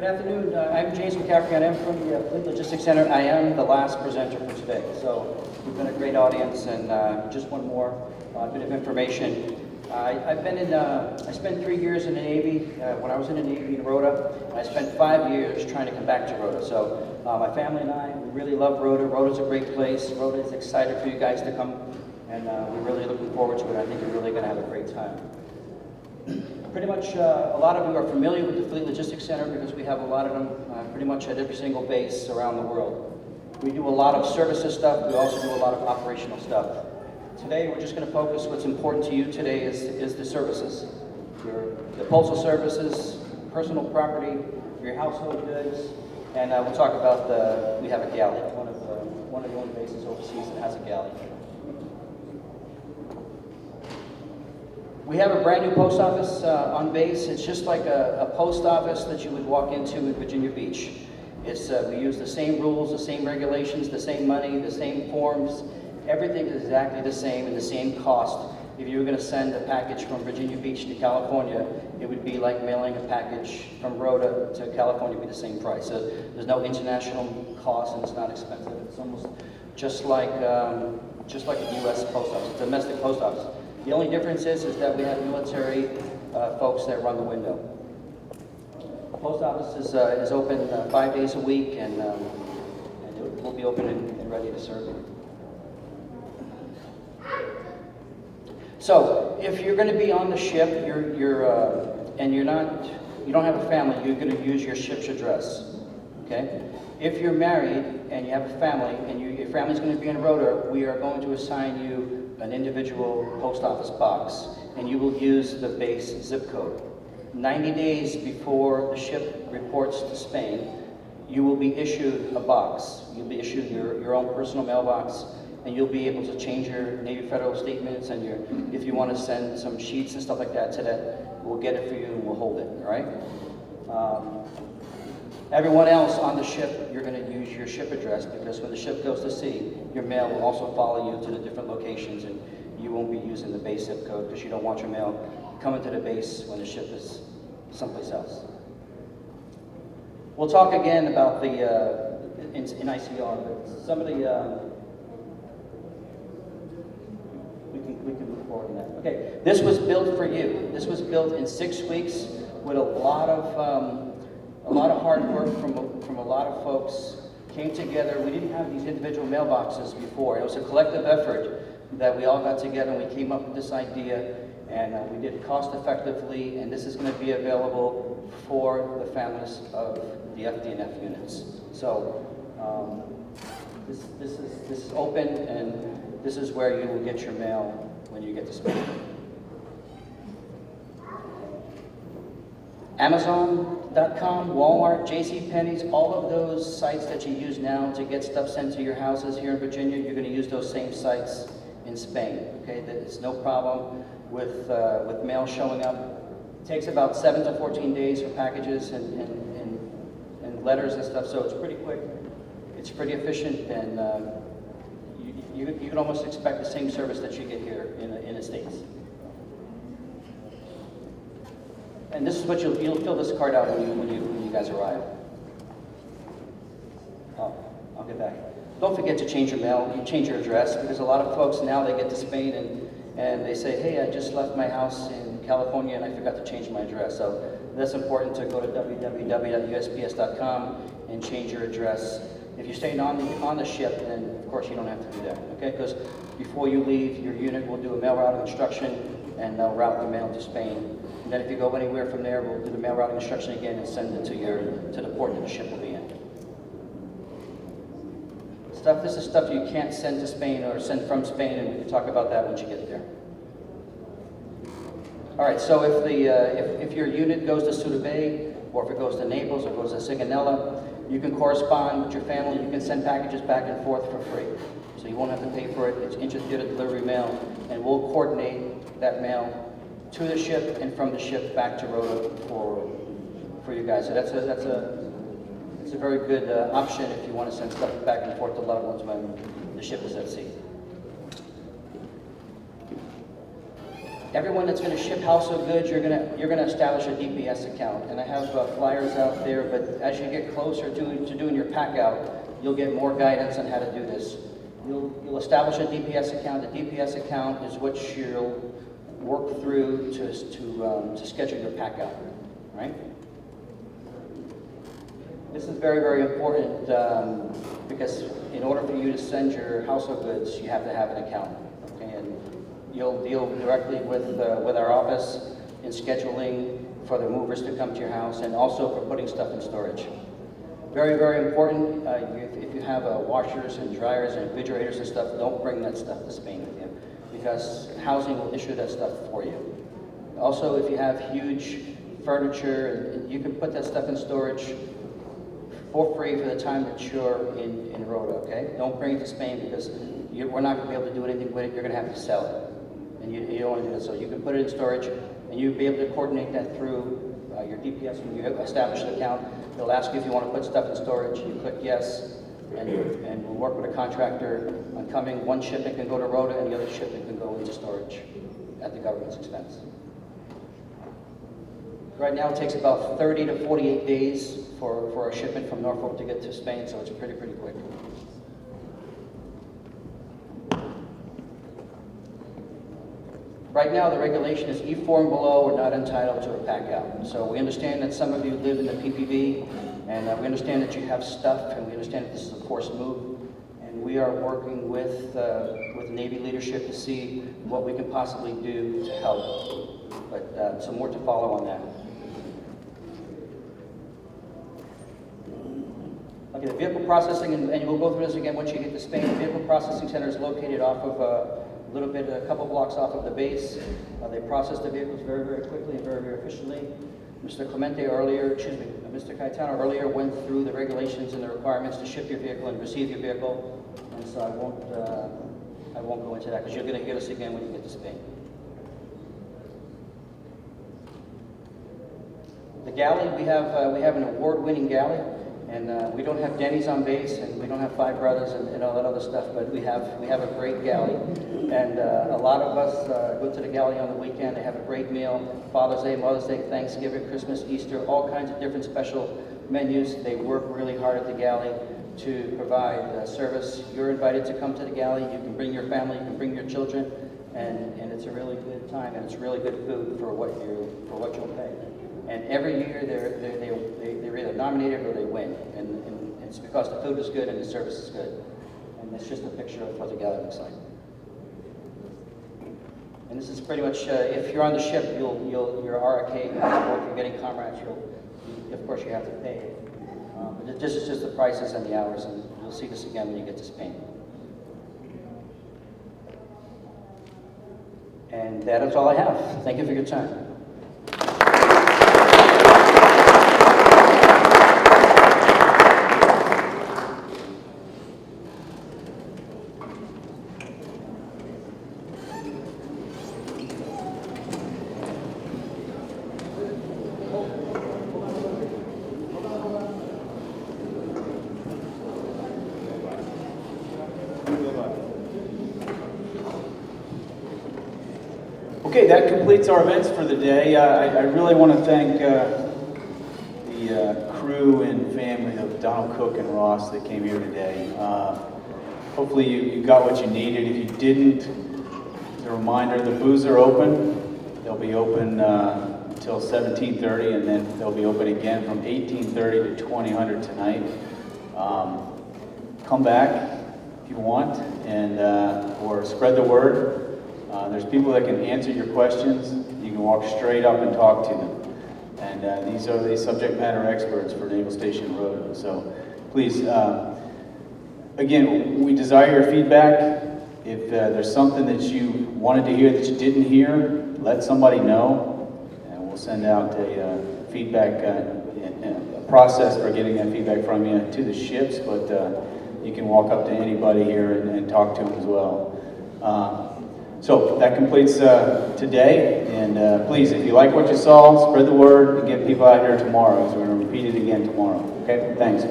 Good afternoon. I'm James McCaffrey, and I'm from the Fleet Logistics Center. I am the last presenter for today. So we've been a great audience, and just one more bit of information. I spent 3 years in the Navy. When I was in the Navy in Rota, and I spent 5 years trying to come back to Rota. So my family and I, we really love Rota. Rota's a great place. Rota is excited for you guys to come, and we're really looking forward to it. I think you're really going to have a great time. Pretty much a lot of you are familiar with the Fleet Logistics Center because we have a lot of them pretty much at every single base around the world. We do a lot of services stuff. We also do a lot of operational stuff. Today we're just going to focus. What's important to you today is the services. The postal services, personal property, your household goods, and we'll talk about we have a galley, one of the only bases overseas that has a galley. We have a brand new post office on base. It's just like a post office that you would walk into in Virginia Beach. We use the same rules, the same regulations, the same money, the same forms. Everything is exactly the same and the same cost. If you were going to send a package from Virginia Beach to California, it would be like mailing a package from Rota to California. It would be the same price. So there's no international cost, and it's not expensive. It's almost just like a U.S. post office, a domestic post office. The only difference is that we have military folks that run the window. The post office is open 5 days a week, and it will be open and ready to serve you. So, if you're going to be on the ship, and you don't have a family, you're going to use your ship's address. Okay? If you're married and you have a family, and your family's going to be in Rota, we are going to assign you an individual post office box, and you will use the base zip code. 90 days before the ship reports to Spain, you will be issued a box. You'll be issued your own personal mailbox, and you'll be able to change your Navy Federal statements, and if you want to send some sheets and stuff like that to that, we'll get it for you and we'll hold it, all right? Everyone else on the ship, you're going to use your ship address, because when the ship goes to sea, your mail will also follow you to the different locations, and you won't be using the base zip code because you don't want your mail coming to the base when the ship is someplace else. We'll talk again about the in ICR, but some of the we can move forward in that. Okay, this was built for you. This was built in 6 weeks with a lot of hard work from a lot of folks. Came together. We didn't have these individual mailboxes before. It was a collective effort that we all got together and we came up with this idea, and we did it cost effectively, and this is going to be available for the families of the FDNF units. So this is open, and this is where you will get your mail when you get to Spain. Amazon.com, Walmart, JCPenney's, all of those sites that you use now to get stuff sent to your houses here in Virginia, you're going to use those same sites in Spain. Okay, there's no problem with mail showing up. It takes about 7 to 14 days for packages and letters and stuff, so it's pretty quick. It's pretty efficient, and you can almost expect the same service that you get here in the States. And this is what you'll fill this card out when you guys arrive. Oh, I'll get back. Don't forget to change your mail. You change your address, because a lot of folks now, they get to Spain and they say, hey, I just left my house in California and I forgot to change my address. So that's important to go to www.usps.com and change your address. If you're staying on the ship, then of course you don't have to do that, okay? Because before you leave, your unit will do a mail routing instruction, and they'll route the mail to Spain. And then if you go anywhere from there, we'll do the mail routing instruction again and send it to the port that the ship will be in. This is stuff you can't send to Spain or send from Spain, and we can talk about that once you get there. All right, so if your unit goes to Suda Bay, or if it goes to Naples or goes to Sigonella, you can correspond with your family. You can send packages back and forth for free. So you won't have to pay for it. It's intra-theater delivery mail, and we'll coordinate that mail to the ship and from the ship back to Rota for you guys. So that's a very good option if you want to send stuff back and forth to loved ones when the ship is at sea. Everyone that's going to ship household goods, you're going to establish a DPS account. And I have flyers out there, but as you get closer to doing your pack out, you'll get more guidance on how to do this. You'll establish a DPS account. The DPS account is what you'll work through to schedule your pack out, right? This is very, very important because in order for you to send your household goods, you have to have an account. Okay? And you'll deal directly with our office in scheduling for the movers to come to your house and also for putting stuff in storage. Very, very important, if you have washers and dryers and refrigerators and stuff, don't bring that stuff to Spain with you because housing will issue that stuff for you. Also, if you have huge furniture, you can put that stuff in storage for free for the time that you're in Rota, okay? Don't bring it to Spain because we're not going to be able to do anything with it. You're going to have to sell it. And you don't want to do that. So you can put it in storage and you'll be able to coordinate that through your DPS when you establish an account. They'll ask you if you want to put stuff in storage. You click yes, and we'll work with a contractor on coming. One shipment can go to Rota and the other shipment can go into storage at the government's expense. Right now it takes about 30 to 48 days for a shipment from Norfolk to get to Spain, so it's pretty quick. Right now the regulation is E4 and below are not entitled to a pack out. So we understand that some of you live in the PPV, and we understand that you have stuff, and we understand that this is a forced move. And we are working with Navy leadership to see what we can possibly do to help. But some more to follow on that. Okay, the vehicle processing, and we'll go through this again once you get to Spain. The vehicle processing center is located off of a couple blocks off of the base. They process the vehicles very, very quickly and very, very efficiently. Mr. Mr. Caetano earlier went through the regulations and the requirements to ship your vehicle and receive your vehicle, and so I won't go into that because you're going to hear this again when you get to Spain. The galley, we have an award-winning galley. And we don't have Denny's on base, and we don't have Five Brothers and all that other stuff, but we have a great galley. And a lot of us go to the galley on the weekend. They have a great meal, Father's Day, Mother's Day, Thanksgiving, Christmas, Easter, all kinds of different special menus. They work really hard at the galley to provide service. You're invited to come to the galley. You can bring your family, you can bring your children, and it's a really good time, and it's really good food for what you'll pay. And every year they're either nominated or they win. And it's because the food is good and the service is good. And it's just a picture of what the galley looks like. And this is pretty much, if you're on the ship, your RRK, if you're getting comrades, of course you have to pay. But this is just the prices and the hours, and you'll see this again when you get to Spain. And that is all I have. Thank you for your time. Okay, that completes our events for the day. I really want to thank the crew and family of Donald Cook and Ross that came here today. Hopefully you got what you needed. If you didn't, as a reminder, the booths are open. They'll be open until 17:30, and then they'll be open again from 18:30 to 20:00 tonight. Come back if you want, and or spread the word. There's people that can answer your questions. You can walk straight up and talk to them. And these are the subject matter experts for Naval Station Rota. So please, again, we desire your feedback. If there's something that you wanted to hear that you didn't hear, let somebody know. And we'll send out a feedback, a process for getting that feedback from you to the ships. But you can walk up to anybody here and talk to them as well. So that completes today, and please, if you like what you saw, spread the word and get people out here tomorrow, because we're going to repeat it again tomorrow. Okay, thanks.